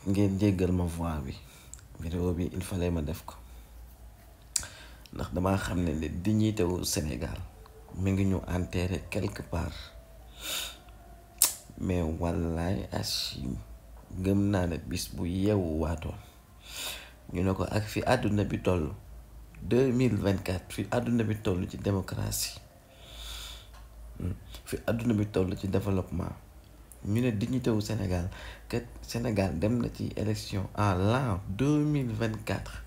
ngeen jéggal ma voix bi vidéo bi il fallait ma def ko ndax damaa xam ne li dignité wu Sénégal mi ngi ñu enterré quelque part mais wallaay Achim gëm naa ne bis bu yeewu waatoon ñu ne ko ak fi àdduna bi toll 2024 fi àdduna bi toll ci démocratie fi àdduna bi toll ci développement ñu ne dignité wu Sénégal que Sénégal dem na ci élection en l'an 2024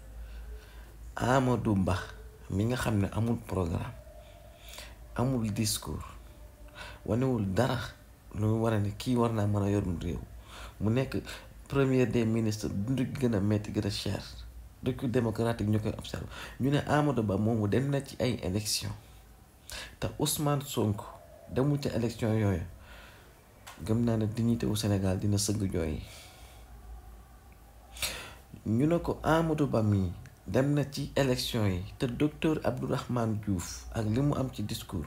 Amadou Ba mi nga xam ne amul programme amul discours wanewul dara lu war a ne kii war naa mën a yorum réew mu nekk premier des ministres dundu gën a metti gën a cher recul démocratique ñu koy observe ñu ne Amadou Ba moomu dem na ci ay élection te Ousmane Sonko demul ca élection yooyu gëm naa ne dignité wu Sénégal dina sëgg jooy ñu ne ko Amadou Ba mii dem na ci élection yi te docteur Abdourahmane Diouf ak li mu am ci discours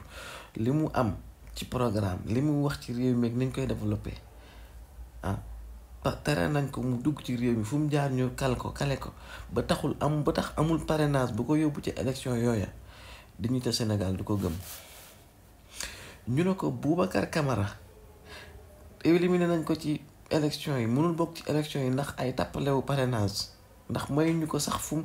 li mu am ci programme li mu wax ci réew mi ak ni ñu koy développé tere nañ ko mu dugg ci réew mi fu mu jaar ñu kale ko ba tax amul parrainage bu ko yóbbu ci élection yooya dignité Sénégal du ko gëm ñu ne ko Boubacar Camara éliminé nañ ko ci élection yi mënul bokk ci élection yi ndax ay tappalewu parrainage ndax mayuñu ko sax fu mu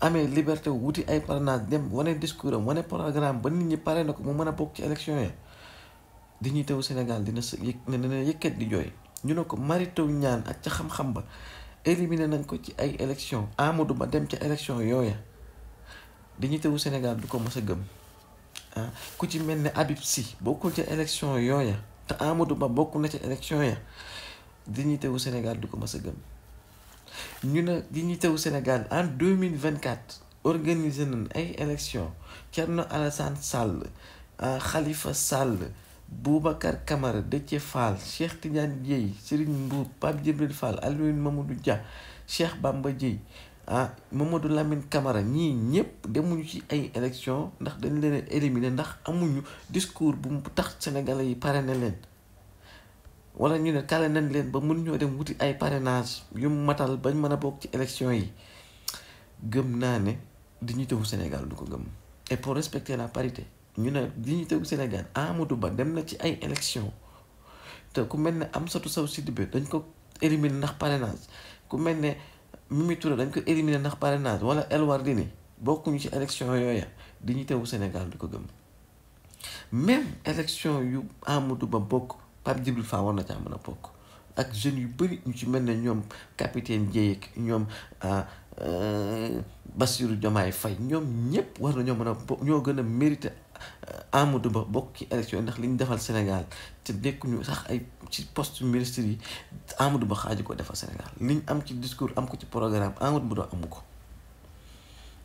amee liberté wuti ay parrainage dem wane discours am wane programme ba nit ñi pare na ko mu mën a bokk ci élection yi dignité wu Sénégal dina yëkkat di jooy ñu ne ko Mary Teuw Niane ak ca xam-xam ba éliminé nañ ko ci ay élection Amadou Ba dem ca élection yooya dignité wu Sénégal du ko mës a gëm ku ci mel ne Habib Sy bokkul ca élection yooya te Amadou Ba bokk na ca élection ya dignité wu Sénégal du ko mës a gëm ñu ne dignité wu Sénégal en 2024 organisé nañ ay élection Thierno Alassane Sall Khalifa Sall Boubacar Camara Déthié Fall Cheikh Tidiane Dièye Serigne Mboup Pape Djibril Fall Alioune Mamadou Dia Cheikh Bamba Dièye Mamadou Lamine Camara ñii ñëpp demuñu ci ay élection ndax dañ leen éliminer ndax amuñu discours bu tax sénégalais yi parrainé leen wala ñu ne kale nañ leen ba mun ñoo dem wuti ay parrainage yu matal bañ mën a bokk ci élection yi gëm naa ne dignité wu Sénégal du ko gëm. Et pour respecter la parité ñu ne dignité wu Sénégal Amadou Ba dem na ci ay élection te ku mel ne Amsatou Sow Sidibé dañ ko éliminer ndax parrainage ku mel ne Mimi Touré dañ ko éliminer ndax parrainage wala El Wardini bokkuñu ci élection yooya dignité wu Sénégal du ko gëm. Même élection yu Amadou Ba bokk Pape Djibril Fall war na caa mën a bokk ak jeunes yu bëri ñu ci mel ne ñoom capitaine Dièye ak ñoom Bassirou Diomaye Faye ñoom ñëpp war na ñoo mën a ñoo gën a mérité Amadou Ba bokk ci élection ndax li ñu defal Sénégal te nekkuñu sax ay ci poste ministre yi Amadou Ba xaaju ko defal Sénégal liñ am ci discours am ko ci programme Amadou Ba doo amu ko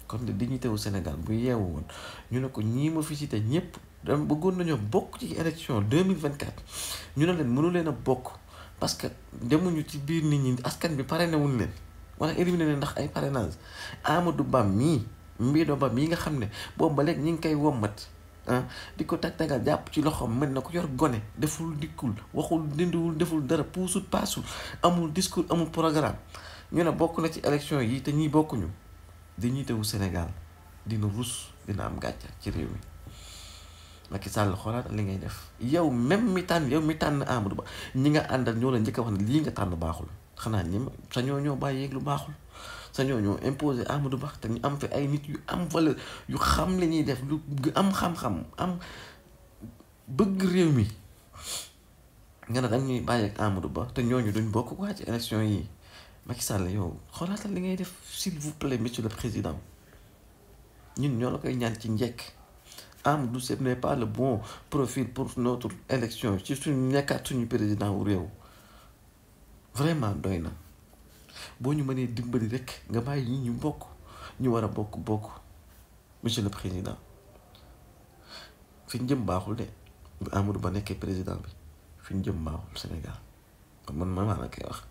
kon de dignité wu Sénégal bu yeewu woon ñu ne ko ñii ma fi cité ñëpp dama bëggoon nañoo bokk ci élection 2024 ñu ne leen mënu leen a bokk parce que demuñu ci biir nit ñi askan bi parrainé wuñ leen wala éliminé leen ndax ay parrainage Amadou Ba mii Mbido Ba mii nga xam ne boobu ba léegi ñi ngi koy wommat di ko tag-tagal jàpp ci loxoom mel na ko yor gone deful dikkul waxul dindiwul deful dara puusul paasul amul discours amul programme ñu ne bokk na ci élection yi te ñii bokkuñu dignité wu Sénégal dina rus dina am gàcce ci réew mi Macky Sall xoolaat li ngay def yow mi tànn Amadou Ba ñi nga àndal ñoo la njëkk a wax ne lii nga tànn baaxul xanaa ñi sa ñoo bàyyi yeeg lu baaxul sa ñoo imposé Amadou Ba te ñu am fi ay nit yu am valeur yu xam li ñuy def lu am xam-xam am bëgg réew mi nga ne dañuy bàyyi ak Amadou Ba te ñooñu duñ bokk quoi ci élection yi Macky Sall yow xoolaatal li ngay def s'il vous plaît monsieur le président ñun ñoo la koy ñaan ci njëkk Amadou ce n'est pas le bon profil pour notre élection ci suñu nekkaat suñu président wu réew vraiment doy na boo ñu mënee dimbali rek nga bàyyi ñi ñu bokk ñu war a bokk monsieur le président fi ñu jëm baaxul de bu Amadou Ba nekkee président bi fi ñu jëm baaxul Sénégal man maa la koy wax.